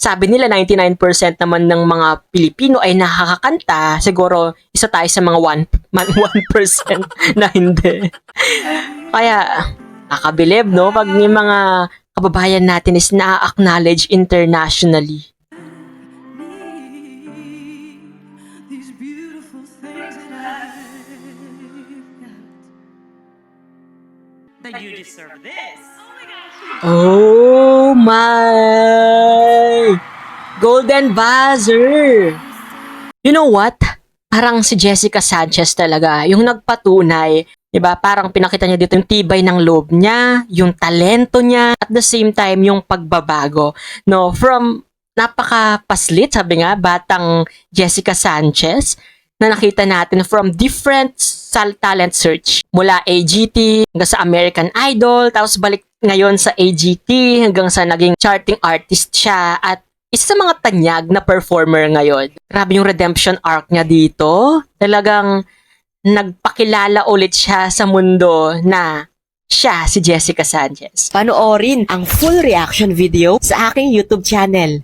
sabi nila 99% naman ng mga Pilipino ay nakakakanta, siguro isa tayo sa mga 1% na hindi. Kaya, nakakabilib, no? Pag yung mga kababayan natin is na-acknowledge internationally. That you deserve this. Oh my! Golden buzzer! You know what? Parang si Jessica Sanchez talaga, yung nagpatunay, 'di ba? Parang pinakita niya dito yung tibay ng loob niya, yung talento niya, at the same time yung pagbabago, no? From napaka-paslit, sabi nga, batang Jessica Sanchez, na nakita natin from different talent search. Mula AGT hanggang sa American Idol, tapos balik ngayon sa AGT hanggang sa naging charting artist siya at isa sa mga tanyag na performer ngayon. Grabe yung redemption arc niya dito. Talagang nagpakilala ulit siya sa mundo na siya si Jessica Sanchez. Panoorin ang full reaction video sa aking YouTube channel.